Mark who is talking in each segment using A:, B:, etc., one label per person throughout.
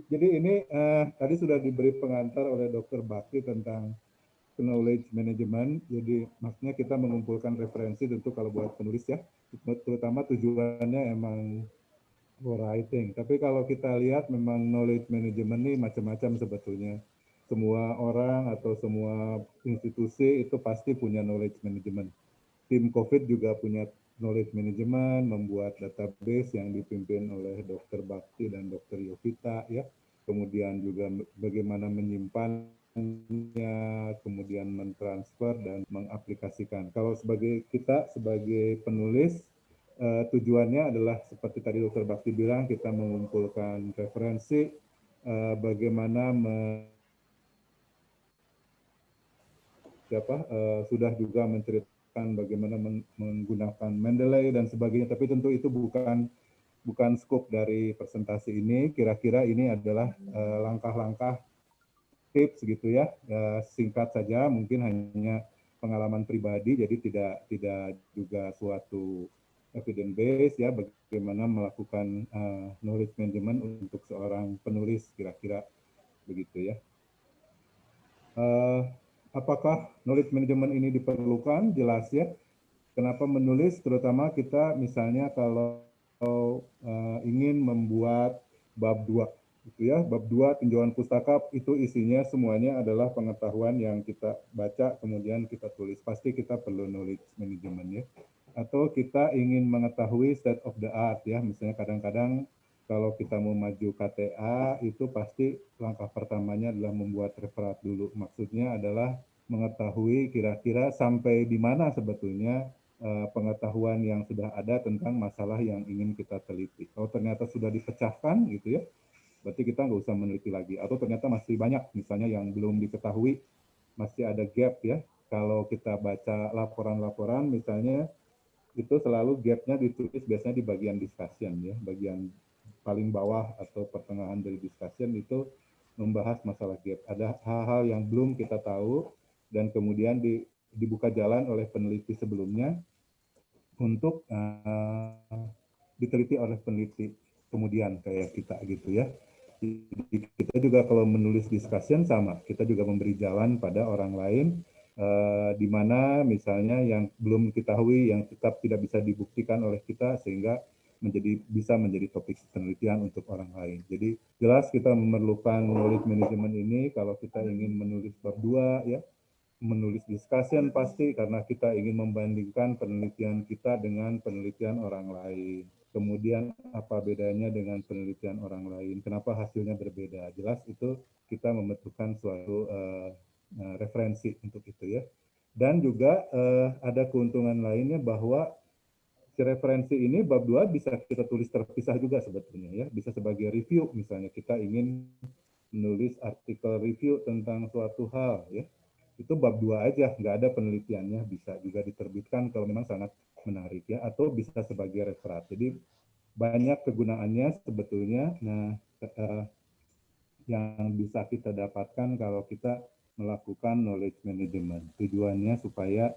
A: Jadi ini tadi sudah diberi pengantar oleh Dr. Bakti tentang knowledge management. Jadi maksudnya kita mengumpulkan referensi tentu kalau buat penulis ya, terutama tujuannya emang for writing. Tapi kalau kita lihat memang knowledge management ini macam-macam sebetulnya. Semua orang atau semua institusi itu pasti punya knowledge management. Tim COVID juga punya knowledge management, membuat database yang dipimpin oleh Dr. Bakti dan Dr. Yovita ya. Kemudian juga bagaimana menyimpannya, kemudian mentransfer dan mengaplikasikan. Kalau sebagai kita sebagai penulis tujuannya adalah seperti tadi Dr. Bakti bilang, kita mengumpulkan referensi bagaimana sudah juga menceritakan bagaimana menggunakan Mendeley dan sebagainya, tapi tentu itu bukan skop dari presentasi ini. Kira-kira ini adalah langkah-langkah tips gitu ya, singkat saja, mungkin hanya pengalaman pribadi, jadi tidak juga suatu evidence base ya, bagaimana melakukan knowledge management untuk seorang penulis, kira-kira begitu ya. Apakah knowledge management ini diperlukan? Jelas ya. Kenapa menulis? Terutama kita misalnya kalau ingin membuat bab 2 gitu ya. Bab 2 tinjauan pustaka itu isinya semuanya adalah pengetahuan yang kita baca kemudian kita tulis. Pasti kita perlu knowledge management ya. Atau kita ingin mengetahui state of the art ya. Misalnya kadang-kadang kalau kita mau maju KTA itu pasti langkah pertamanya adalah membuat referat dulu. Maksudnya adalah mengetahui kira-kira sampai di mana sebetulnya pengetahuan yang sudah ada tentang masalah yang ingin kita teliti. Kalau ternyata sudah dipecahkan gitu ya, berarti kita nggak usah meneliti lagi. Atau ternyata masih banyak misalnya yang belum diketahui, masih ada gap ya. Kalau kita baca laporan-laporan misalnya, itu selalu gapnya ditulis biasanya di bagian discussion ya, bagian paling bawah atau pertengahan dari discussion itu membahas masalah gap. Ada hal-hal yang belum kita tahu dan kemudian dibuka jalan oleh peneliti sebelumnya untuk diteliti oleh peneliti kemudian kayak kita gitu ya. Jadi kita juga kalau menulis discussion sama, kita juga memberi jalan pada orang lain di mana misalnya yang belum diketahui, yang tetap tidak bisa dibuktikan oleh kita sehingga bisa menjadi topik penelitian untuk orang lain. Jadi jelas kita memerlukan knowledge management ini kalau kita ingin menulis bab 2 ya, menulis discussion pasti karena kita ingin membandingkan penelitian kita dengan penelitian orang lain. Kemudian apa bedanya dengan penelitian orang lain? Kenapa hasilnya berbeda? Jelas itu kita membutuhkan suatu referensi untuk itu ya. Dan juga ada keuntungan lainnya bahwa si referensi ini bab 2 bisa kita tulis terpisah juga sebetulnya ya. Bisa sebagai review misalnya kita ingin menulis artikel review tentang suatu hal ya, itu bab 2 aja, nggak ada penelitiannya, bisa juga diterbitkan kalau memang sangat menarik ya, atau bisa sebagai referat. Jadi banyak kegunaannya sebetulnya. Nah, yang bisa kita dapatkan kalau kita melakukan knowledge management, tujuannya supaya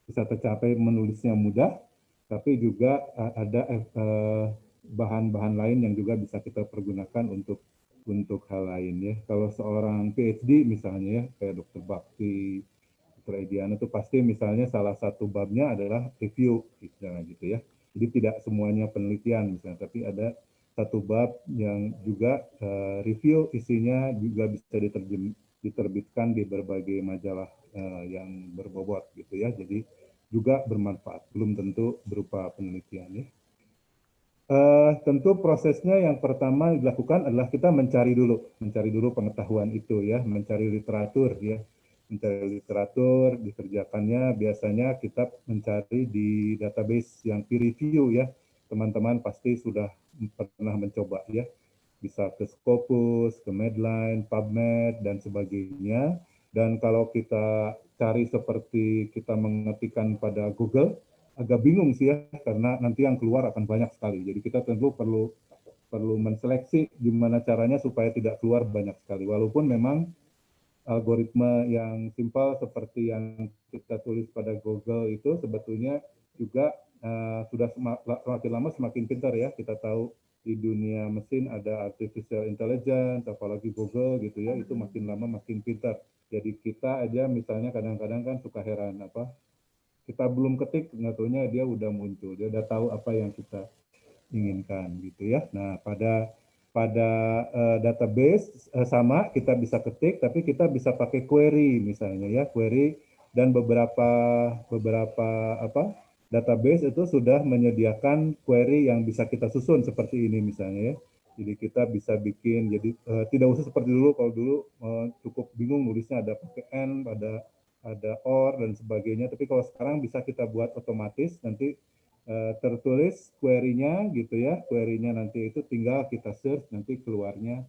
A: bisa tercapai menulisnya mudah, tapi juga ada bahan-bahan lain yang juga bisa kita pergunakan untuk hal lain ya. Kalau seorang PhD misalnya ya, kayak Dr. Bakti, Dr. Ediana itu pasti misalnya salah satu babnya adalah review gitu ya. Jadi tidak semuanya penelitian misalnya, tapi ada satu bab yang juga review, isinya juga bisa diterbitkan di berbagai majalah yang berbobot gitu ya. Jadi juga bermanfaat, belum tentu berupa penelitian ya. Tentu prosesnya yang pertama dilakukan adalah kita mencari dulu pengetahuan itu ya, mencari literatur ya, mencari literatur. Dikerjakannya biasanya kita mencari di database yang peer review ya, teman-teman pasti sudah pernah mencoba ya, bisa ke Scopus, ke Medline, PubMed dan sebagainya. Dan kalau kita cari seperti kita mengetikkan pada Google, agak bingung sih ya, karena nanti yang keluar akan banyak sekali. Jadi kita tentu perlu menseleksi gimana caranya supaya tidak keluar banyak sekali. Walaupun memang algoritma yang simpel seperti yang kita tulis pada Google itu sebetulnya juga sudah semakin lama semakin pintar ya. Kita tahu di dunia mesin ada artificial intelligence, apalagi Google gitu ya, itu makin lama makin pintar. Jadi kita aja misalnya kadang-kadang kan suka heran apa, kita belum ketik nggak taunya dia udah muncul, dia udah tahu apa yang kita inginkan gitu ya. Nah, pada database sama kita bisa ketik, tapi kita bisa pakai query misalnya ya, query dan beberapa apa database itu sudah menyediakan query yang bisa kita susun seperti ini misalnya ya. Jadi kita bisa bikin, jadi tidak usah seperti dulu. Kalau dulu cukup bingung nulisnya, ada pakai n, ada or dan sebagainya. Tapi kalau sekarang bisa kita buat otomatis, nanti tertulis query-nya gitu ya, query-nya nanti itu tinggal kita search, nanti keluarnya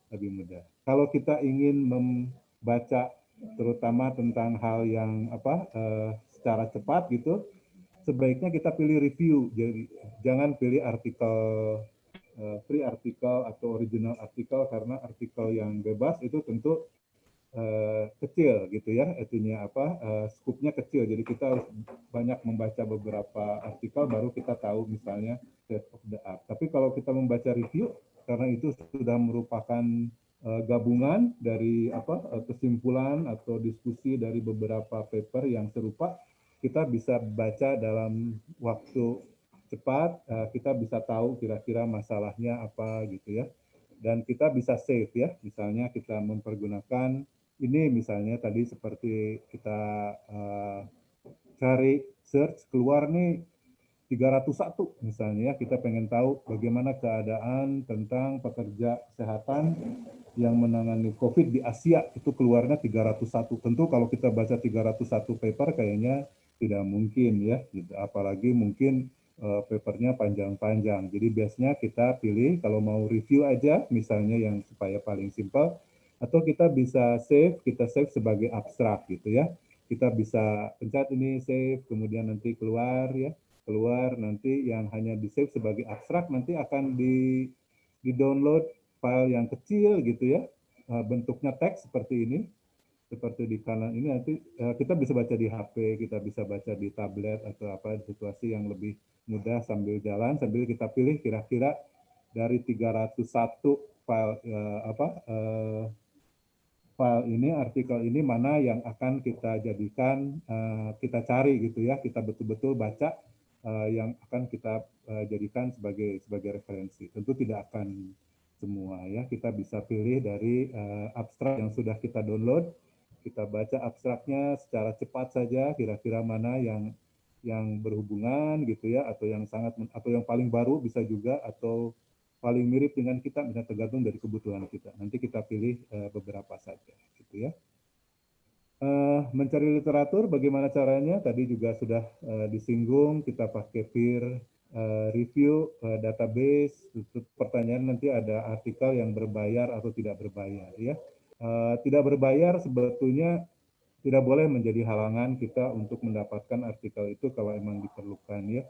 A: lebih mudah. Kalau kita ingin membaca terutama tentang hal yang apa secara cepat gitu, sebaiknya kita pilih review. Jadi jangan pilih artikel free artikel atau original artikel, karena artikel yang bebas itu tentu kecil gitu ya, itunya apa skupnya kecil. Jadi kita harus banyak membaca beberapa artikel baru kita tahu misalnya state of the art. Tapi kalau kita membaca review, karena itu sudah merupakan gabungan dari apa kesimpulan atau diskusi dari beberapa paper yang serupa, kita bisa baca dalam waktu cepat, kita bisa tahu kira-kira masalahnya apa gitu ya. Dan kita bisa save ya, misalnya kita mempergunakan ini misalnya tadi seperti kita cari search keluar nih 301 misalnya ya, kita pengen tahu bagaimana keadaan tentang pekerja kesehatan yang menangani COVID di Asia, itu keluarnya 301. Tentu kalau kita baca 301 paper kayaknya tidak mungkin ya, gitu. Apalagi mungkin papernya panjang-panjang. Jadi biasanya kita pilih kalau mau review aja misalnya yang supaya paling simpel, atau kita bisa save, kita save sebagai abstrak gitu ya. Kita bisa pencet ini save, kemudian nanti keluar ya, keluar nanti yang hanya di save sebagai abstrak nanti akan di download file yang kecil gitu ya, bentuknya teks seperti ini, seperti di kanan ini. Nanti kita bisa baca di HP, kita bisa baca di tablet atau apa situasi yang lebih mudah sambil jalan, sambil kita pilih kira-kira dari 301 file file ini, artikel ini mana yang akan kita jadikan, kita cari gitu ya, kita betul-betul baca yang akan kita jadikan sebagai referensi. Tentu tidak akan semua ya, kita bisa pilih dari abstrak yang sudah kita download, kita baca abstraknya secara cepat saja, kira-kira mana yang berhubungan gitu ya, atau yang sangat atau yang paling baru bisa juga, atau paling mirip dengan kita, bisa tergantung dari kebutuhan kita. Nanti kita pilih beberapa saja, gitu ya. Mencari literatur, bagaimana caranya? Tadi juga sudah disinggung, kita pakai peer review database. Pertanyaan nanti ada artikel yang berbayar atau tidak berbayar, ya. Tidak berbayar sebetulnya tidak boleh menjadi halangan kita untuk mendapatkan artikel itu kalau emang diperlukan, ya.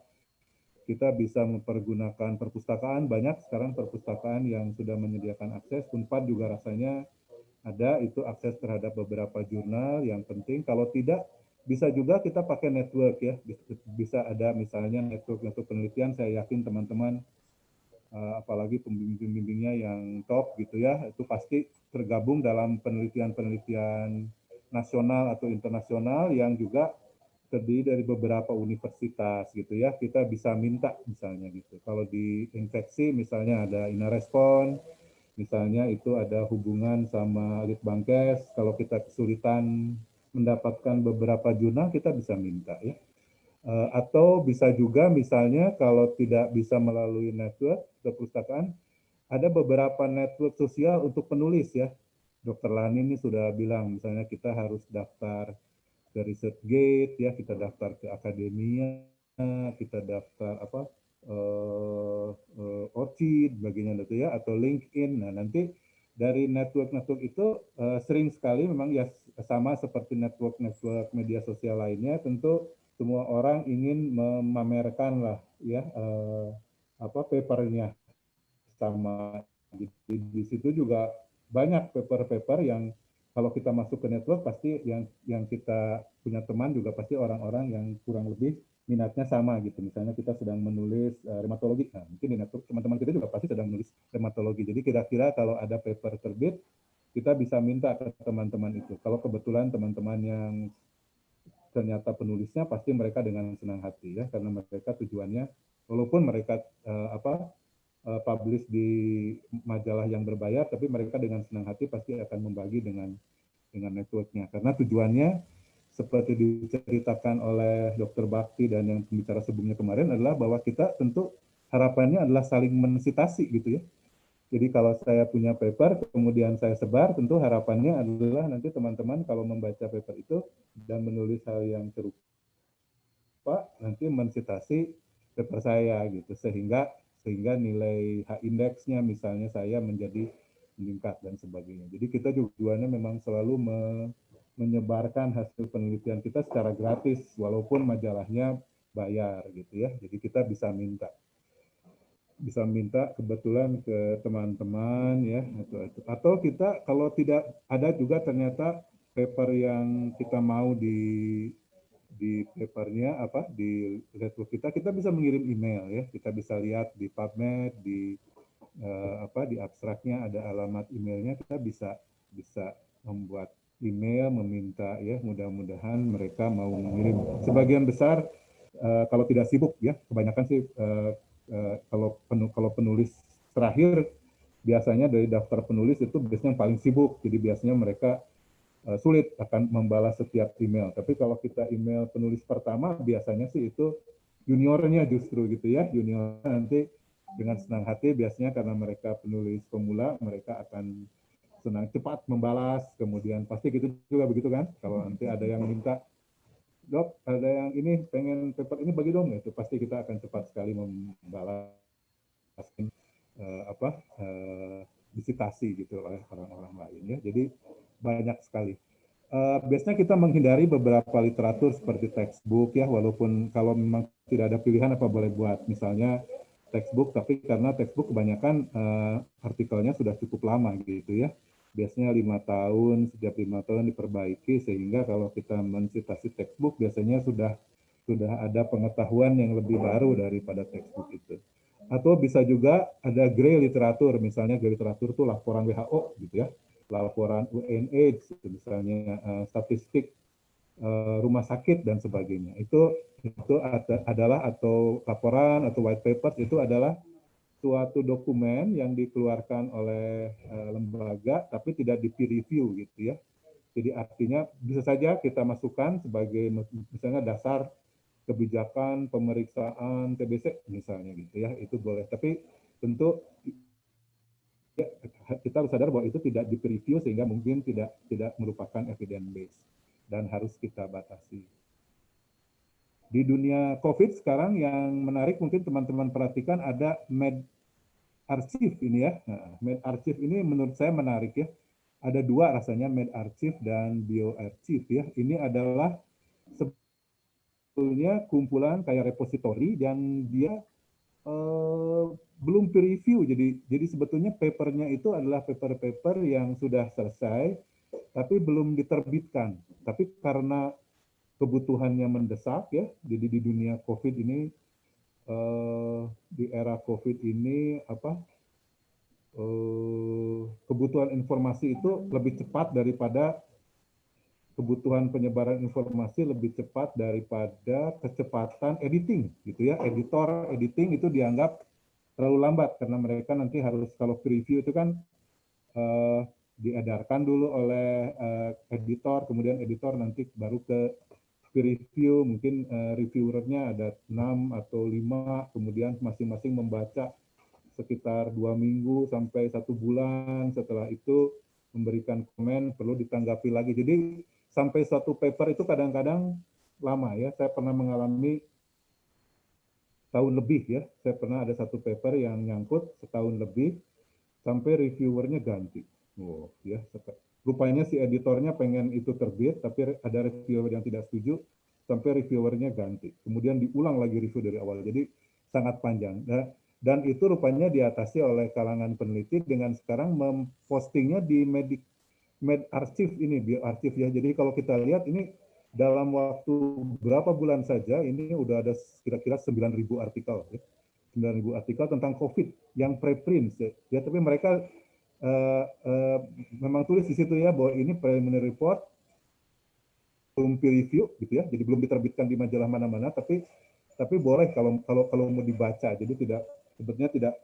A: Kita bisa mempergunakan perpustakaan, banyak sekarang perpustakaan yang sudah menyediakan akses. Unpad juga rasanya ada, itu akses terhadap beberapa jurnal yang penting. Kalau tidak, bisa juga kita pakai network ya, bisa ada misalnya network penelitian. Saya yakin teman-teman apalagi pembimbing-pembimbingnya yang top gitu ya, itu pasti tergabung dalam penelitian-penelitian nasional atau internasional yang juga terdiri dari beberapa universitas gitu ya. Kita bisa minta misalnya gitu. Kalau di infeksi misalnya ada Inarespon, misalnya itu ada hubungan sama Litbangkes. Kalau kita kesulitan mendapatkan beberapa jurnal, kita bisa minta ya. Atau bisa juga misalnya kalau tidak bisa melalui network perpustakaan, ada beberapa network sosial untuk penulis ya. Dokter Lani ini sudah bilang misalnya kita harus daftar ke ResearchGate ya, kita daftar ke akademia, kita daftar apa ORCID bagian itu ya, atau LinkedIn. Nah nanti dari network-network itu sering sekali memang ya sama seperti network-network media sosial lainnya, tentu semua orang ingin memamerkan lah ya apa papernya sama. Jadi di situ juga banyak paper-paper yang kalau kita masuk ke network pasti yang kita punya teman juga pasti orang-orang yang kurang lebih minatnya sama gitu. Misalnya kita sedang menulis rheumatologi, nah mungkin di network teman-teman kita juga pasti sedang menulis rheumatologi. Jadi kira-kira kalau ada paper terbit, kita bisa minta ke teman-teman itu. Kalau kebetulan teman-teman yang ternyata penulisnya, pasti mereka dengan senang hati ya, karena mereka tujuannya, walaupun mereka publish di majalah yang berbayar, tapi mereka dengan senang hati pasti akan membagi dengan networknya, karena tujuannya seperti diceritakan oleh Dr. Bakti dan yang pembicara sebelumnya kemarin adalah bahwa kita tentu harapannya adalah saling mensitasi gitu ya. Jadi kalau saya punya paper, kemudian saya sebar, tentu harapannya adalah nanti teman-teman kalau membaca paper itu dan menulis hal yang serupa, nanti mensitasi paper saya gitu, sehingga nilai H indeksnya misalnya saya menjadi meningkat dan sebagainya. Jadi kita tujuannya memang selalu menyebarkan hasil penelitian kita secara gratis, walaupun majalahnya bayar gitu ya. Jadi kita bisa minta kebetulan ke teman-teman ya, atau kita kalau tidak ada juga ternyata paper yang kita mau di papernya di network kita bisa mengirim email ya, kita bisa lihat di PubMed, di abstraknya ada alamat emailnya, kita bisa membuat email meminta ya, mudah-mudahan mereka mau mengirim. Sebagian besar kalau tidak sibuk ya, kebanyakan sih kalau penulis terakhir biasanya dari daftar penulis itu biasanya yang paling sibuk, jadi biasanya mereka sulit akan membalas setiap email. Tapi kalau kita email penulis pertama, biasanya sih itu juniornya justru gitu ya, junior nanti dengan senang hati biasanya karena mereka penulis pemula, mereka akan senang cepat membalas, kemudian pasti gitu juga begitu kan, kalau nanti ada yang minta, dok ada yang ini pengen paper ini bagi dong, itu pasti kita akan cepat sekali membalas disitasi gitu oleh orang-orang lain ya. Jadi banyak sekali. Biasanya kita menghindari beberapa literatur seperti textbook ya, walaupun kalau memang tidak ada pilihan apa boleh buat, misalnya textbook, tapi karena textbook kebanyakan artikelnya sudah cukup lama gitu ya, biasanya 5 tahun, setiap 5 tahun diperbaiki, sehingga kalau kita mencitasi textbook biasanya sudah ada pengetahuan yang lebih baru daripada textbook itu. Atau bisa juga ada grey literatur, misalnya grey literatur itu laporan WHO gitu ya, laporan UNAIDS misalnya, statistik rumah sakit dan sebagainya. Itu adalah, atau laporan atau white papers itu adalah suatu dokumen yang dikeluarkan oleh lembaga tapi tidak di peer review gitu ya. Jadi artinya bisa saja kita masukkan sebagai misalnya dasar kebijakan pemeriksaan TBC misalnya gitu ya, itu boleh. Tapi tentu ya, kita harus sadar bahwa itu tidak di preview sehingga mungkin tidak merupakan evidence base dan harus kita batasi. Di dunia COVID sekarang yang menarik mungkin teman-teman perhatikan ada medRxiv ini ya. Nah, medRxiv ini menurut saya menarik ya. Ada dua rasanya, medRxiv dan bioRxiv ya. Ini adalah sebetulnya kumpulan kayak repositori dan dia belum peer review, jadi sebetulnya papernya itu adalah paper-paper yang sudah selesai tapi belum diterbitkan. Tapi karena kebutuhannya mendesak ya, jadi di dunia COVID ini, di era COVID ini kebutuhan informasi itu lebih cepat daripada kebutuhan penyebaran informasi, lebih cepat daripada kecepatan editing gitu ya. Editor editing itu dianggap terlalu lambat karena mereka nanti harus, kalau preview itu kan diedarkan dulu oleh editor, kemudian editor nanti baru ke review, mungkin reviewernya ada 6 atau 5, kemudian masing-masing membaca sekitar 2 minggu sampai 1 bulan, setelah itu memberikan komen, perlu ditanggapi lagi. Jadi sampai satu paper itu kadang-kadang lama ya. Saya pernah mengalami tahun lebih ya. Saya pernah ada satu paper yang nyangkut setahun lebih sampai reviewernya ganti. Oh ya, rupanya si editornya pengen itu terbit, tapi ada reviewer yang tidak setuju, sampai reviewernya ganti. Kemudian diulang lagi review dari awal. Jadi sangat panjang. Dan itu rupanya diatasi oleh kalangan peneliti dengan sekarang mempostingnya di medRxiv ini, bioarchive ya. Jadi kalau kita lihat ini dalam waktu berapa bulan saja ini udah ada kira-kira 9.000 artikel ya. 9.000 artikel tentang COVID yang preprint ya, tapi mereka uh, uh, memang tulis di situ ya bahwa ini preliminary report, belum peer review gitu ya, jadi belum diterbitkan di majalah mana-mana, tapi boleh kalau mau dibaca, jadi tidak sebetulnya tidak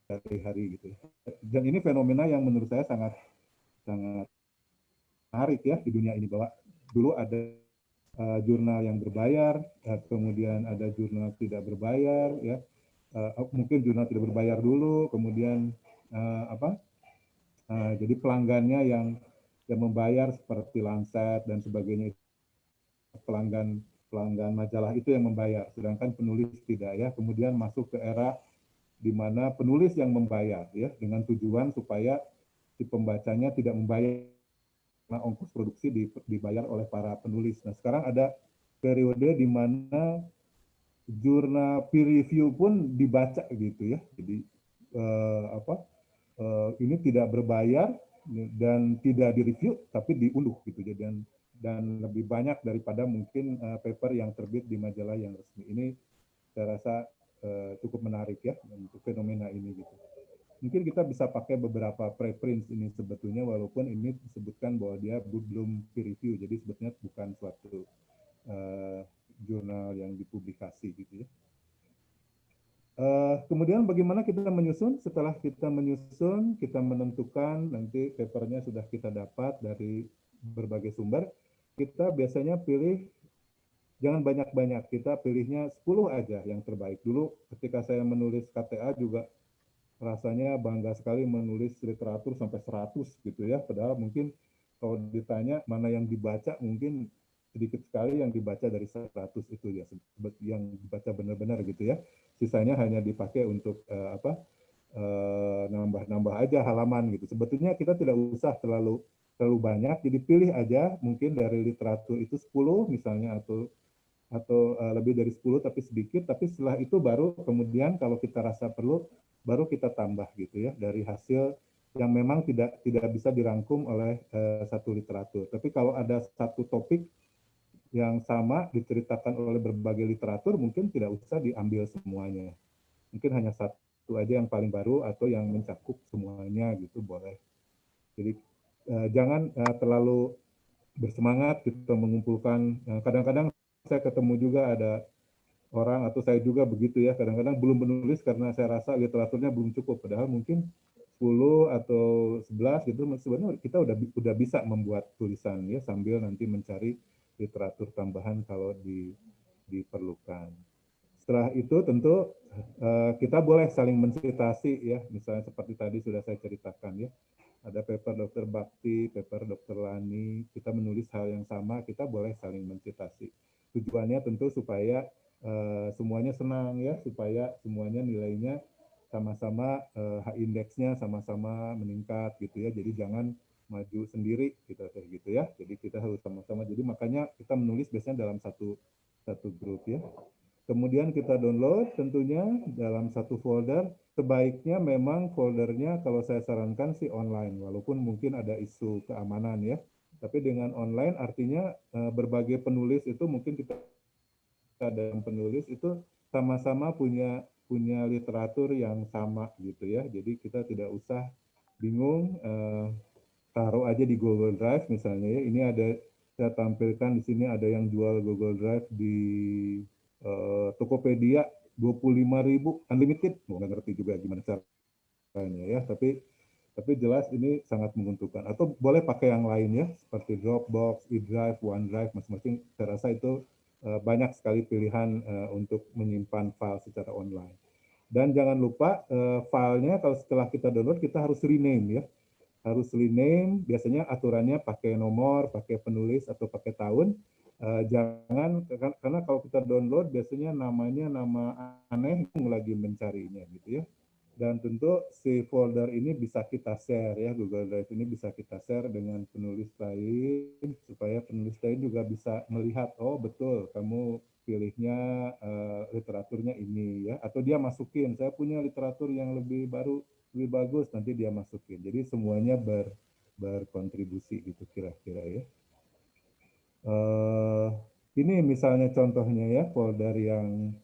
A: hari-hari gitu ya. Dan ini fenomena yang menurut saya sangat sangat menarik ya di dunia ini, bahwa dulu ada jurnal yang berbayar, kemudian ada jurnal tidak berbayar ya, mungkin jurnal tidak berbayar dulu, kemudian jadi pelanggannya yang membayar seperti Lancet dan sebagainya, pelanggan pelanggan majalah itu yang membayar, sedangkan penulis tidak ya. Kemudian masuk ke era di mana penulis yang membayar ya, dengan tujuan supaya si pembacanya tidak membayar karena ongkos produksi dibayar oleh para penulis. Nah, sekarang ada periode di mana jurnal peer review pun dibaca gitu ya. Jadi ini tidak berbayar dan tidak direview tapi diunduh gitu ya, dan lebih banyak daripada mungkin paper yang terbit di majalah yang resmi. Ini saya rasa cukup menarik ya untuk fenomena ini gitu. Mungkin kita bisa pakai beberapa preprints ini sebetulnya, walaupun ini disebutkan bahwa dia belum peer review, jadi sebetulnya bukan suatu jurnal yang dipublikasi gitu ya. Kemudian bagaimana kita menyusun? Setelah kita menyusun, kita menentukan nanti papernya sudah kita dapat dari berbagai sumber, kita biasanya pilih, jangan banyak-banyak, kita pilihnya 10 aja yang terbaik. Dulu ketika saya menulis KTA juga rasanya bangga sekali menulis literatur sampai 100 gitu ya, padahal mungkin kalau ditanya mana yang dibaca, mungkin sedikit sekali yang dibaca dari 100 itu ya, yang dibaca benar-benar gitu ya. Sisanya hanya dipakai untuk nambah-nambah aja halaman gitu. Sebetulnya kita tidak usah terlalu banyak, jadi pilih aja mungkin dari literatur itu 10 misalnya, atau lebih dari 10 tapi sedikit, tapi setelah itu baru kemudian kalau kita rasa perlu baru kita tambah gitu ya dari hasil yang memang tidak bisa dirangkum oleh satu literatur. Tapi kalau ada satu topik yang sama diceritakan oleh berbagai literatur, mungkin tidak usah diambil semuanya. Mungkin hanya satu aja yang paling baru atau yang mencakup semuanya gitu boleh. Jadi jangan terlalu bersemangat kita mengumpulkan. Kadang-kadang saya ketemu juga ada orang, atau saya juga begitu ya, kadang-kadang belum menulis karena saya rasa literaturnya belum cukup, padahal mungkin 10 atau 11 gitu sebenarnya kita udah bisa membuat tulisan ya, sambil nanti mencari literatur tambahan kalau diperlukan. Setelah itu tentu kita boleh saling mensitasi ya, misalnya seperti tadi sudah saya ceritakan ya, ada paper Dr. Bakti, paper Dr. Lani, kita menulis hal yang sama, kita boleh saling mensitasi. Tujuannya tentu supaya semuanya senang ya, supaya semuanya nilainya sama-sama, H indeksnya sama-sama meningkat gitu ya. Jadi jangan maju sendiri gitu kayak gitu ya. Jadi kita harus sama-sama. Jadi makanya kita menulis biasanya dalam satu grup ya. Kemudian kita download tentunya dalam satu folder. Sebaiknya memang foldernya kalau saya sarankan sih online, walaupun mungkin ada isu keamanan ya. Tapi dengan online artinya berbagai penulis itu mungkin kita dan penulis itu sama-sama punya literatur yang sama gitu ya. Jadi kita tidak usah bingung, taruh aja di Google Drive misalnya ya. Ini ada saya tampilkan di sini, ada yang jual Google Drive di Tokopedia 25.000 unlimited. Nggak ngerti juga gimana caranya ya. Tapi jelas ini sangat menguntungkan. Atau boleh pakai yang lain ya, seperti Dropbox, eDrive, OneDrive, masing-masing. Saya rasa itu banyak sekali pilihan untuk menyimpan file secara online. Dan jangan lupa filenya kalau setelah kita download kita harus rename ya. Harus rename, biasanya aturannya pakai nomor, pakai penulis atau pakai tahun. Jangan, karena kalau kita download biasanya namanya nama aneh lagi mencarinya gitu ya. Dan tentu si folder ini bisa kita share ya, Google Drive ini bisa kita share dengan penulis lain supaya penulis lain juga bisa melihat, oh betul kamu pilihnya literaturnya ini ya, atau dia masukin saya punya literatur yang lebih baru lebih bagus, nanti dia masukin. Jadi semuanya berkontribusi gitu kira-kira ya. Ini misalnya contohnya ya folder yang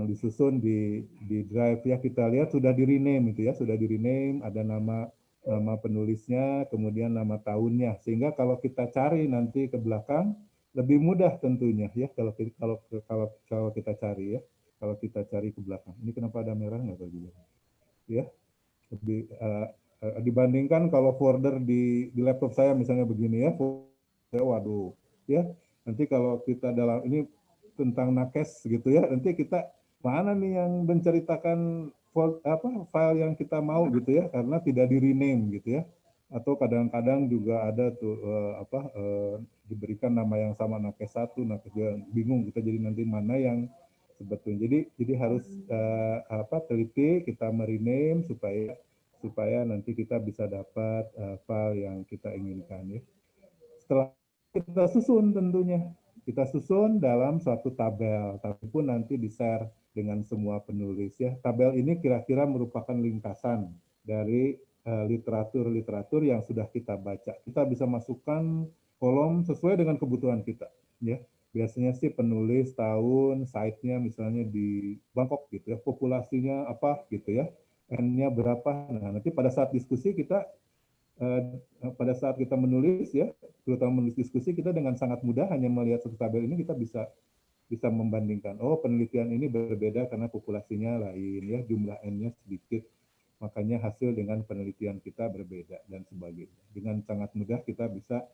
A: disusun di Drive ya, kita lihat sudah di rename itu ya, sudah di rename, ada nama penulisnya, kemudian nama tahunnya, sehingga kalau kita cari nanti ke belakang lebih mudah tentunya ya kalau kita cari ya, kalau kita cari ke belakang. Ini kenapa ada merah nggak tahu juga ya, lebih dibandingkan kalau folder di laptop saya misalnya begini ya, waduh ya, nanti kalau kita dalam ini tentang nakes gitu ya, nanti kita mana nih yang menceritakan file yang kita mau gitu ya, karena tidak di rename gitu ya, atau kadang-kadang juga ada tuh diberikan nama yang sama, nakes 1, nakes 2, bingung kita jadi nanti mana yang sebetulnya. Jadi harus teliti kita merename supaya nanti kita bisa dapat file yang kita inginkan ya. Setelah kita susun tentunya, kita susun dalam suatu tabel, tapi pun nanti di-share dengan semua penulis ya. Tabel ini kira-kira merupakan lingkasan dari literatur-literatur yang sudah kita baca. Kita bisa masukkan kolom sesuai dengan kebutuhan kita ya. Biasanya sih penulis, tahun, site-nya misalnya di Bangkok gitu ya, populasinya apa gitu ya, N-nya berapa. Nah, nanti pada saat diskusi kita pada saat kita menulis ya, terutama menulis diskusi, kita dengan sangat mudah hanya melihat satu tabel ini kita bisa membandingkan. Oh, penelitian ini berbeda karena populasinya lain ya, jumlah N-nya sedikit. Makanya hasil dengan penelitian kita berbeda dan sebagainya. Dengan sangat mudah kita bisa,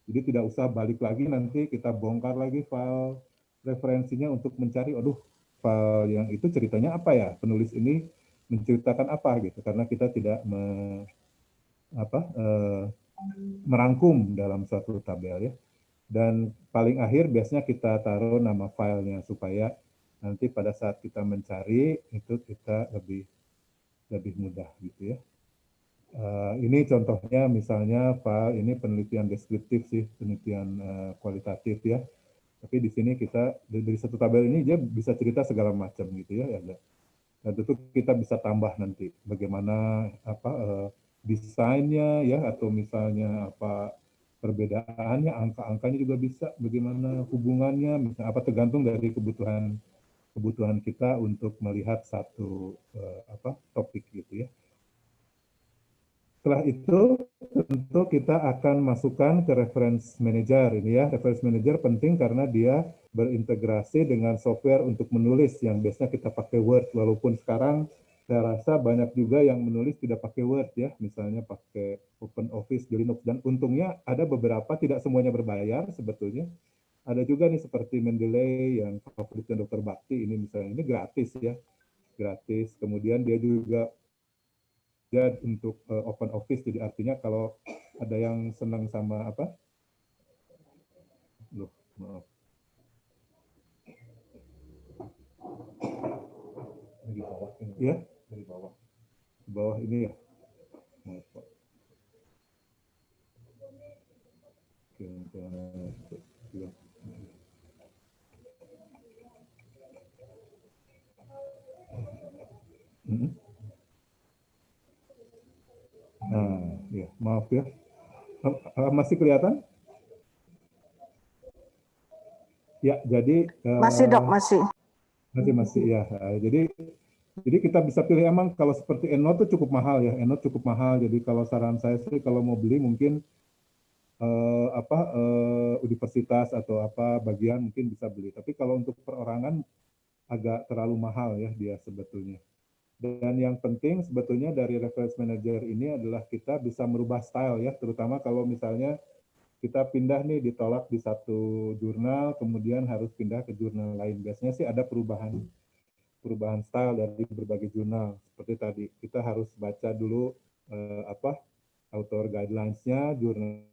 A: jadi tidak usah balik lagi nanti kita bongkar lagi file referensinya untuk mencari, aduh, file yang itu ceritanya apa ya? Penulis ini menceritakan apa gitu, karena kita tidak merangkum dalam suatu tabel ya. Dan paling akhir biasanya kita taruh nama filenya supaya nanti pada saat kita mencari itu kita lebih mudah gitu ya. Ini contohnya misalnya file ini penelitian deskriptif sih, penelitian kualitatif ya. Tapi di sini kita dari satu tabel ini dia bisa cerita segala macam gitu ya. Dan tentu kita bisa tambah nanti bagaimana desainnya ya, atau misalnya apa perbedaannya, angka-angkanya juga bisa, bagaimana hubungannya, misalnya apa, tergantung dari kebutuhan kita untuk melihat satu topik gitu ya. Setelah itu tentu kita akan masukkan ke reference manager ini ya. Reference manager penting karena dia berintegrasi dengan software untuk menulis yang biasanya kita pakai Word, walaupun sekarang saya rasa banyak juga yang menulis tidak pakai Word ya, misalnya pakai OpenOffice, Linux, dan untungnya ada beberapa, tidak semuanya berbayar sebetulnya. Ada juga nih seperti Mendeley yang favoritnya Dr. Bakti ini misalnya, ini gratis ya, gratis. Kemudian dia juga untuk open office, jadi artinya kalau ada yang senang sama apa, loh maaf, di bawah ini ya, dari bawah ini ya, maaf Pak. Nah, ya maaf ya, masih kelihatan? Ya, jadi
B: Masih dok, masih.
A: masih ya. Jadi kita bisa pilih, emang kalau seperti EndNote itu cukup mahal ya, EndNote cukup mahal. Jadi kalau saran saya sih kalau mau beli mungkin universitas atau apa bagian mungkin bisa beli. Tapi kalau untuk perorangan agak terlalu mahal ya dia sebetulnya. Dan yang penting sebetulnya dari reference manager ini adalah kita bisa merubah style ya, terutama kalau misalnya kita pindah nih, ditolak di satu jurnal, kemudian harus pindah ke jurnal lain. Biasanya sih ada perubahan style dari berbagai jurnal. Seperti tadi, kita harus baca dulu author guidelines-nya, jurnal,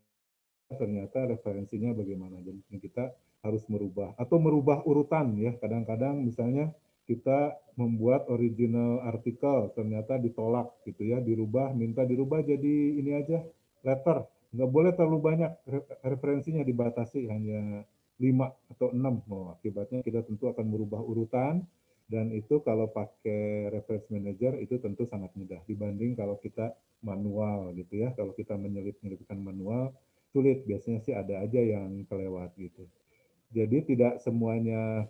A: ternyata referensinya bagaimana. Jadi kita harus merubah atau merubah urutan ya. Kadang-kadang misalnya kita membuat original artikel ternyata ditolak gitu ya, minta dirubah jadi ini aja, letter. Nggak boleh terlalu banyak, referensinya dibatasi hanya 5 atau 6. Akibatnya kita tentu akan merubah urutan Dan itu kalau pakai reference manager itu tentu sangat mudah dibanding kalau kita manual gitu ya. Kalau kita menyelip-nyelipkan manual sulit, biasanya sih ada aja yang kelewat gitu. Jadi tidak semuanya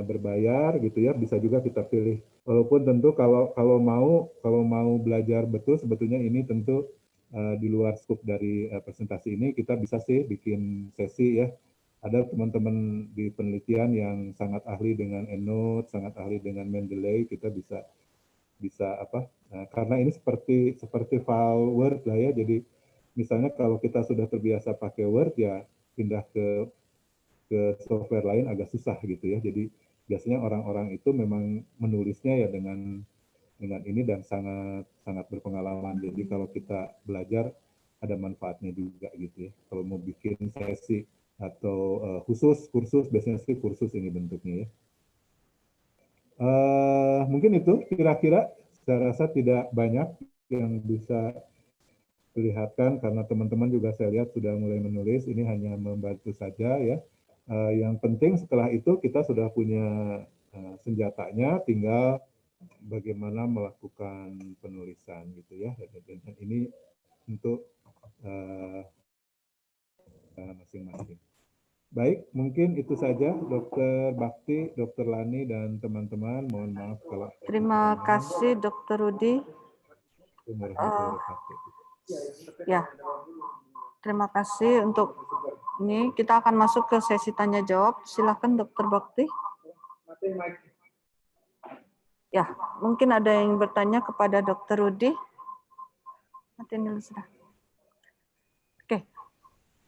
A: berbayar gitu ya, bisa juga kita pilih. Walaupun tentu kalau mau belajar betul sebetulnya ini tentu di luar skup dari presentasi ini, kita bisa sih bikin sesi ya. Ada teman-teman di penelitian yang sangat ahli dengan EndNote, sangat ahli dengan Mendeley, kita bisa apa? Karena ini seperti file Word lah ya. Jadi misalnya kalau kita sudah terbiasa pakai Word ya pindah ke software lain agak susah gitu ya. Jadi biasanya orang-orang itu memang menulisnya ya dengan ini dan sangat sangat berpengalaman. Jadi kalau kita belajar ada manfaatnya juga gitu ya. Kalau mau bikin sesi atau khusus kursus, biasanya sih kursus ini bentuknya ya. Mungkin itu kira-kira, saya rasa tidak banyak yang bisa perlihatkan karena teman-teman juga saya lihat sudah mulai menulis. Ini hanya membantu saja ya. Yang penting setelah itu kita sudah punya senjatanya, tinggal bagaimana melakukan penulisan gitu ya. Dan ini untuk masing-masing. Baik, mungkin itu saja Dokter Bakti, Dokter Lani, dan teman-teman. Mohon maaf kalau ada
B: Terima kasih Dokter Rudi. Ya, terima kasih untuk ini. Kita akan masuk ke sesi tanya jawab. Silakan Dokter Bakti. Ya, mungkin ada yang bertanya kepada Dokter Rudi. Matiin dulu sudah. Oke,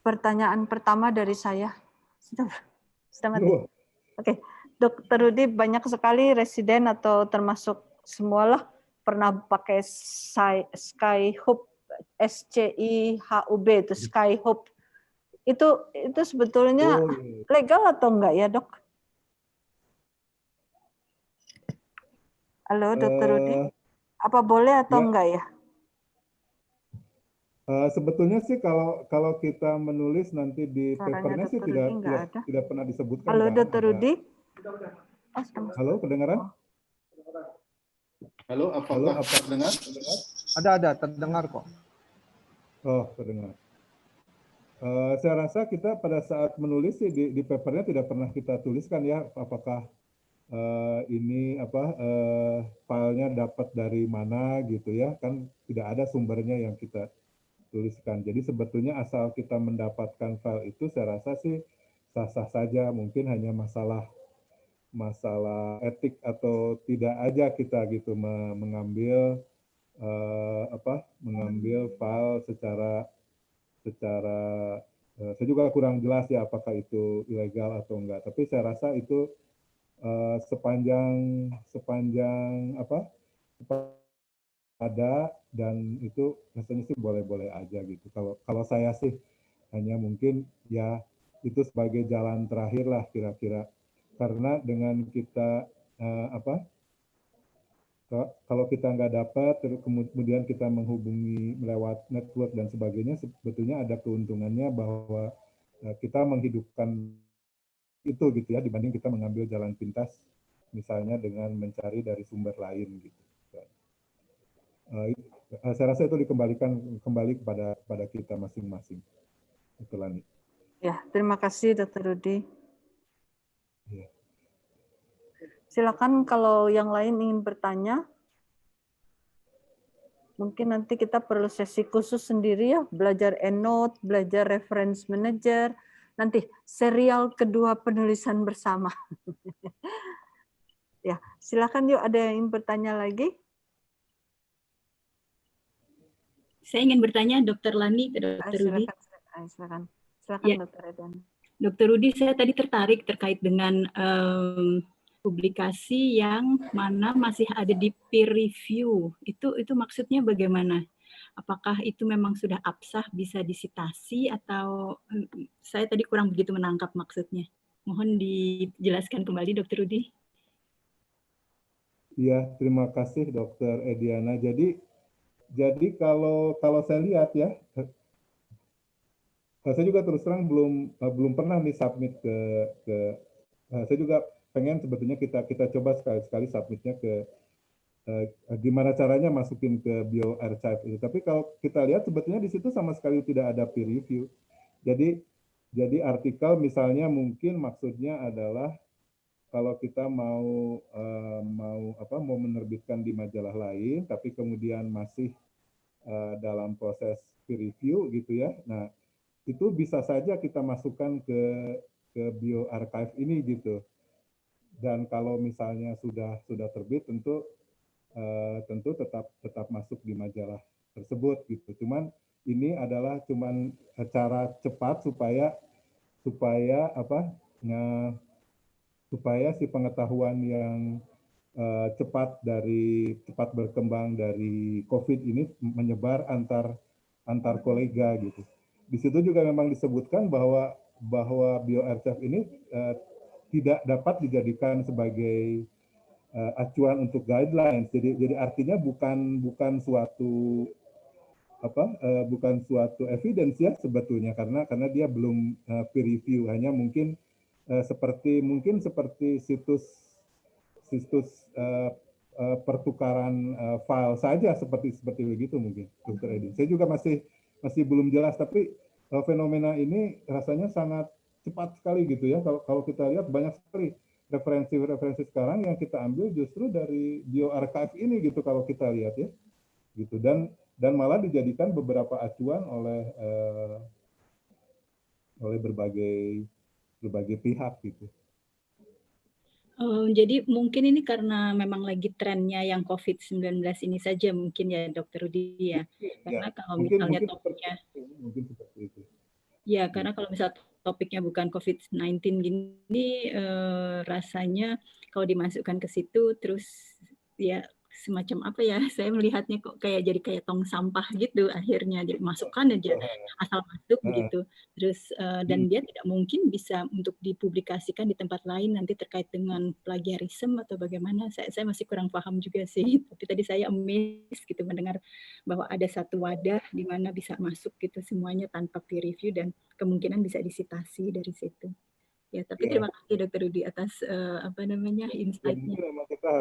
B: pertanyaan pertama dari saya. Sudah mati. Oke, Dokter Rudi, banyak sekali residen atau termasuk semualah pernah pakai Skyhub, SCIHUB itu Skyhub. Itu sebetulnya legal atau enggak ya, Dok? Halo, Dokter Rudi. Apa boleh atau enggak ya?
A: Sebetulnya sih kalau kita menulis nanti di papernya sih tidak pernah disebutkan.
B: Halo, Dokter Rudi.
A: Halo, kedengaran? Halo, apakah terdengar?
C: Ada, terdengar kok.
A: Oh, terdengar. Saya rasa kita pada saat menulis sih di papernya tidak pernah kita tuliskan ya apakah ini filenya dapat dari mana gitu ya, kan tidak ada sumbernya yang kita tuliskan. Jadi sebetulnya asal kita mendapatkan file itu saya rasa sih sah-sah saja, mungkin hanya masalah etik atau tidak aja kita gitu mengambil file secara saya juga kurang jelas ya apakah itu ilegal atau enggak, tapi saya rasa itu sepanjang ada dan itu rasanya sih boleh-boleh aja gitu. Kalau saya sih hanya mungkin ya itu sebagai jalan terakhir lah kira-kira, karena dengan kita kalau kita nggak dapat terus kemudian kita menghubungi lewat network dan sebagainya, sebetulnya ada keuntungannya bahwa kita menghidupkan itu gitu ya dibanding kita mengambil jalan pintas misalnya dengan mencari dari sumber lain gitu. Saya rasa itu dikembalikan kembali kepada kita masing-masing. Itu Lani.
B: Ya, terima kasih Dr. Rudi.
A: Ya.
B: Silakan kalau yang lain ingin bertanya. Mungkin nanti kita perlu sesi khusus sendiri ya, belajar EndNote, belajar reference manager, nanti serial kedua penulisan bersama. Ya, silakan yuk, ada yang ingin bertanya lagi?
D: Saya ingin bertanya Dr. Lani ke Dr. Rudi.
B: Silakan
D: ya.
B: Dr. Edan.
D: Dr. Rudi, saya tadi tertarik terkait dengan publikasi yang mana masih ada di peer review. Itu maksudnya bagaimana? Apakah itu memang sudah absah bisa disitasi atau saya tadi kurang begitu menangkap maksudnya. Mohon dijelaskan kembali Dr. Rudi.
A: Iya, terima kasih Dr. Ediana. Jadi kalau saya lihat ya, saya juga terus terang belum pernah nih submit ke saya juga pengen sebetulnya kita coba sekali-sekali submitnya ke gimana caranya masukin ke bioarchive itu. Tapi kalau kita lihat sebetulnya di situ sama sekali tidak ada peer review. Jadi artikel misalnya mungkin maksudnya adalah kalau kita mau menerbitkan di majalah lain, tapi kemudian masih dalam proses peer review gitu ya. Nah, itu bisa saja kita masukkan ke bioarchive ini gitu. Dan kalau misalnya sudah terbit, tentu tetap masuk di majalah tersebut gitu. Cuman ini adalah cuman cara cepat supaya si pengetahuan yang cepat berkembang dari COVID ini menyebar antar kolega gitu. Di situ juga memang disebutkan bahwa bioarchive ini tidak dapat dijadikan sebagai acuan untuk guidelines. Jadi artinya bukan suatu evidence ya sebetulnya karena dia belum peer review, hanya mungkin seperti situs pertukaran file saja seperti begitu mungkin, Dr. Edi. Saya juga masih belum jelas, tapi fenomena ini rasanya sangat cepat sekali gitu ya. Kalau kita lihat banyak sekali referensi sekarang yang kita ambil justru dari bioarchive ini gitu kalau kita lihat ya, gitu dan malah dijadikan beberapa acuan oleh berbagai pihak gitu.
D: Jadi mungkin ini karena memang lagi trennya yang COVID-19 ini saja mungkin ya Dr. Rudi ya. Karena kalau misalnya topiknya
A: mungkin seperti itu.
D: Ya, karena kalau misalnya topiknya bukan COVID-19 gini, rasanya kalau dimasukkan ke situ terus ya semacam apa ya, saya melihatnya kok kayak tong sampah gitu akhirnya, jadi masukkan aja asal masuk begitu. Terus dan dia tidak mungkin bisa untuk dipublikasikan di tempat lain nanti terkait dengan plagiarisme atau bagaimana. Saya masih kurang paham juga sih. Tapi tadi saya amazed gitu mendengar bahwa ada satu wadah di mana bisa masuk gitu semuanya tanpa peer review dan kemungkinan bisa disitasi dari situ. Ya, tapi terima kasih Dr. Rudi atas insight-nya.
A: Ya, memang kita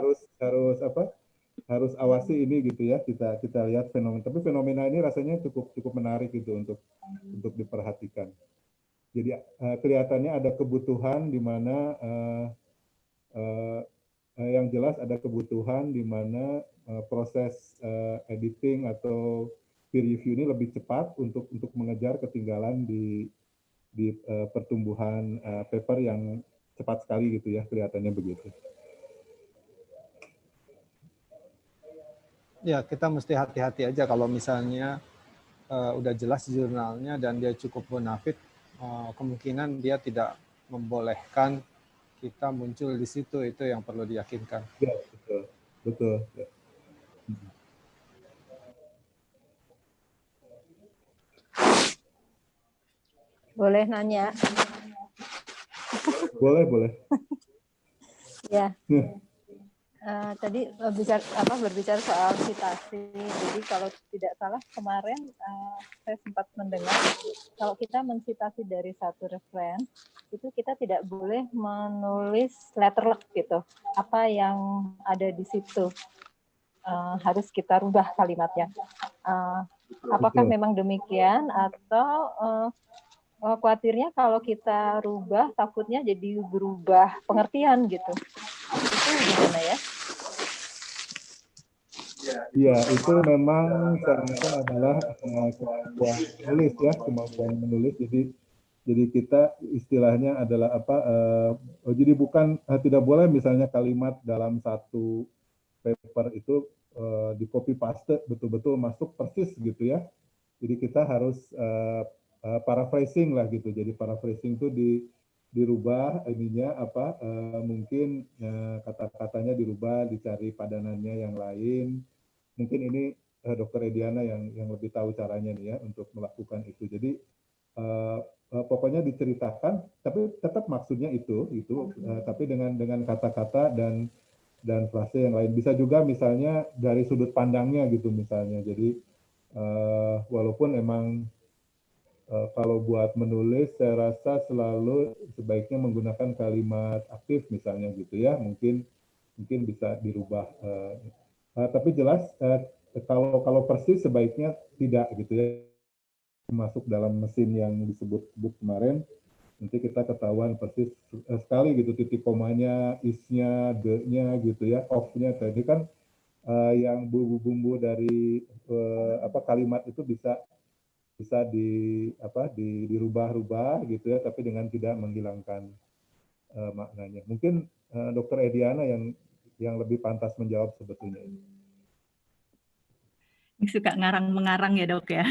A: harus awasi ini gitu ya, kita lihat fenomena. Tapi fenomena ini rasanya cukup menarik gitu untuk diperhatikan. Jadi kelihatannya ada kebutuhan di mana yang jelas ada kebutuhan di mana proses editing atau peer review ini lebih cepat untuk mengejar ketinggalan di pertumbuhan paper yang cepat sekali gitu ya, kelihatannya begitu.
C: Ya, kita mesti hati-hati aja kalau misalnya udah jelas jurnalnya dan dia cukup bonafit, kemungkinan dia tidak membolehkan kita muncul di situ, itu yang perlu diyakinkan.
A: Ya, betul. Ya.
B: Boleh nanya?
A: Boleh.
B: Ya. Tadi berbicara soal citasi. Jadi kalau tidak salah kemarin saya sempat mendengar kalau kita mensitasi dari satu referensi itu kita tidak boleh menulis letterlek gitu. Apa yang ada di situ harus kita rubah kalimatnya. Apakah memang demikian atau khawatirnya kalau kita rubah takutnya jadi berubah pengertian gitu. Itu gimana ya?
A: Ya, itu memang ternyata adalah kemampuan menulis. Jadi kita istilahnya adalah jadi bukan tidak boleh misalnya kalimat dalam satu paper itu di copy paste betul-betul masuk persis gitu ya. Jadi kita harus paraphrasing lah gitu. Jadi paraphrasing itu dirubah ininya mungkin kata-katanya dirubah, dicari padanannya yang lain. Mungkin ini Dr. Ediana yang lebih tahu caranya nih ya untuk melakukan itu. Jadi pokoknya diceritakan, tapi tetap maksudnya itu tapi dengan kata-kata dan frase yang lain. Bisa juga misalnya dari sudut pandangnya gitu misalnya. Jadi walaupun emang Kalau buat menulis, saya rasa selalu sebaiknya menggunakan kalimat aktif misalnya gitu ya. Mungkin bisa dirubah. Tapi jelas kalau persis sebaiknya tidak gitu ya. Masuk dalam mesin yang disebut kemarin, nanti kita ketahuan persis sekali gitu titik komanya, is-nya, the-nya gitu ya, off-nya. Tadi kan yang bumbu-bumbu dari kalimat itu bisa dirubah-rubah gitu ya, tapi dengan tidak menghilangkan maknanya. Mungkin Dr. Ediana yang lebih pantas menjawab sebetulnya.
D: Suka ngarang-mengarang ya dok ya.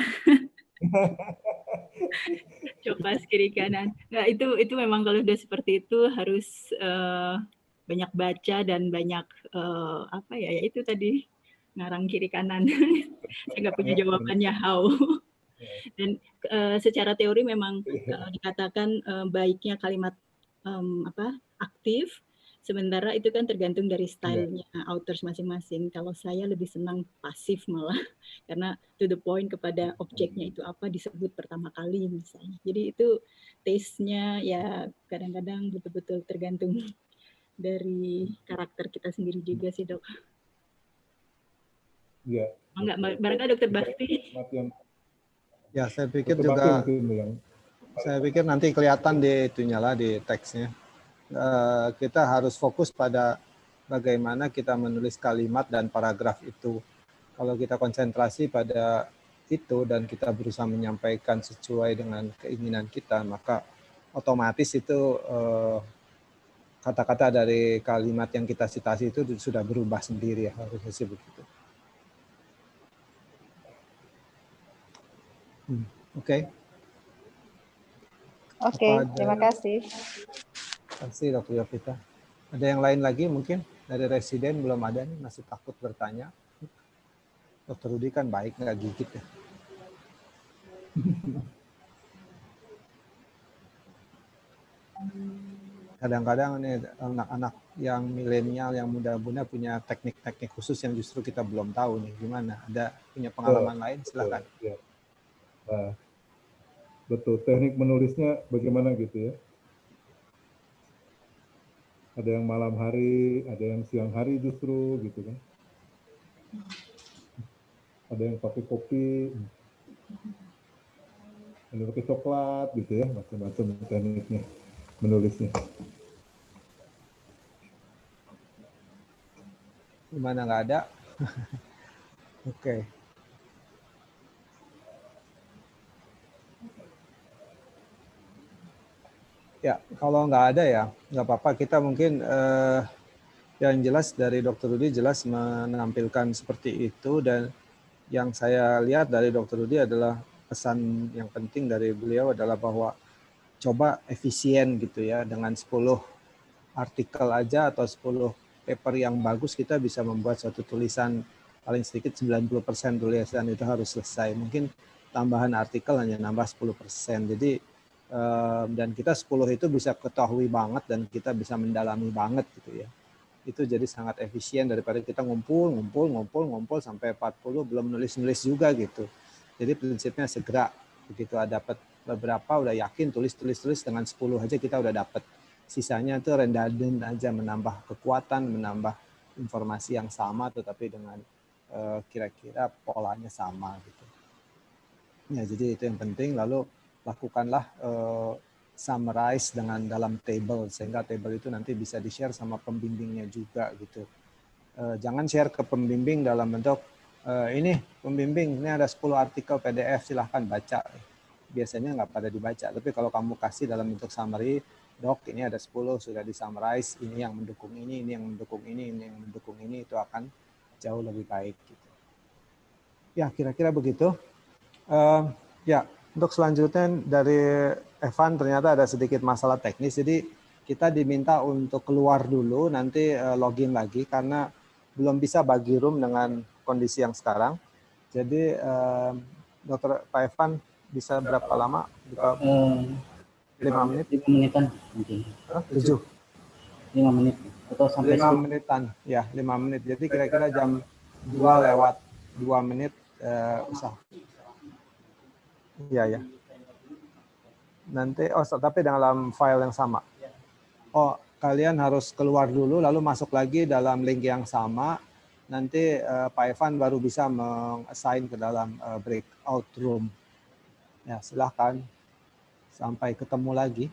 D: Coba kiri kanan. Nah itu memang kalau udah seperti itu harus banyak baca dan banyak apa ya itu tadi ngarang kiri kanan. Saya nggak punya jawabannya how. Dan secara teori memang dikatakan baiknya kalimat aktif, sementara itu kan tergantung dari stylenya authors masing-masing. Kalau saya lebih senang pasif malah, karena to the point kepada objeknya itu apa disebut pertama kali misalnya. Jadi itu taste-nya ya kadang-kadang betul-betul tergantung dari karakter kita sendiri juga sih dok.
A: Iya.
D: Enggak, barangkali Dokter Bakti.
C: Ya, saya pikir juga. Saya pikir nanti kelihatan di itunya lah di teksnya. Kita harus fokus pada bagaimana kita menulis kalimat dan paragraf itu. Kalau kita konsentrasi pada itu dan kita berusaha menyampaikan sesuai dengan keinginan kita, maka otomatis itu kata-kata dari kalimat yang kita citasi itu sudah berubah sendiri ya, harusnya sih begitu. Oke.
B: Oke, terima kasih.
C: Terima kasih Dr. Yovita. Ada yang lain lagi mungkin? Dari residen belum ada nih, masih takut bertanya. Dr. Rudi kan baik, nggak gigit ya. Kadang-kadang nih anak-anak yang milenial, yang muda-muda punya teknik-teknik khusus yang justru kita belum tahu nih. Gimana? Ada punya pengalaman lain? Silakan.
A: Betul, teknik menulisnya bagaimana gitu ya. Ada yang malam hari, ada yang siang hari justru gitu kan. Ada yang pakai kopi, ada yang pakai coklat gitu ya, macam-macam tekniknya menulisnya.
C: Gimana nggak ada? Oke. Ya, kalau nggak ada ya nggak apa-apa. Kita mungkin yang jelas dari Dr. Rudi jelas menampilkan seperti itu, dan yang saya lihat dari Dr. Rudi adalah pesan yang penting dari beliau adalah bahwa coba efisien gitu ya, dengan 10 artikel aja atau 10 paper yang bagus kita bisa membuat suatu tulisan paling sedikit 90% tulisan itu harus selesai. Mungkin tambahan artikel hanya nambah 10%. Jadi dan kita 10 itu bisa ketahui banget dan kita bisa mendalami banget gitu ya. Itu jadi sangat efisien daripada kita ngumpul sampai 40 belum nulis-nulis juga gitu. Jadi prinsipnya segera begitu dapat beberapa udah yakin tulis dengan 10 aja kita udah dapat. Sisanya itu redundant aja, menambah kekuatan, menambah informasi yang sama tetapi dengan kira-kira polanya sama gitu. Ya, jadi itu yang penting. Lalu lakukanlah summarize dengan dalam table, sehingga table itu nanti bisa di-share sama pembimbingnya juga gitu. Jangan share ke pembimbing dalam bentuk ini pembimbing, ini ada 10 artikel PDF, silahkan baca. Biasanya nggak pada dibaca, tapi kalau kamu kasih dalam bentuk summary, dok ini ada 10 sudah di-summarize, ini yang mendukung ini yang mendukung ini yang mendukung ini, itu akan jauh lebih baik gitu. Ya, kira-kira begitu. Ya, untuk selanjutnya dari Evan ternyata ada sedikit masalah teknis, jadi kita diminta untuk keluar dulu, nanti login lagi karena belum bisa bagi room dengan kondisi yang sekarang. Jadi Dr. Pak Evan bisa berapa lama? 5 menit?
E: 5 menitan mungkin.
C: 7?
E: 5 menit atau sampai
C: 5 menitan, ya 5 menit. Jadi kira-kira jam 2 lewat 2 menit usah. Iya ya. Nanti, tapi dalam file yang sama. Oh, kalian harus keluar dulu, lalu masuk lagi dalam link yang sama. Nanti Pak Evan baru bisa meng-assign ke dalam breakout room. Ya, silahkan. Sampai ketemu lagi.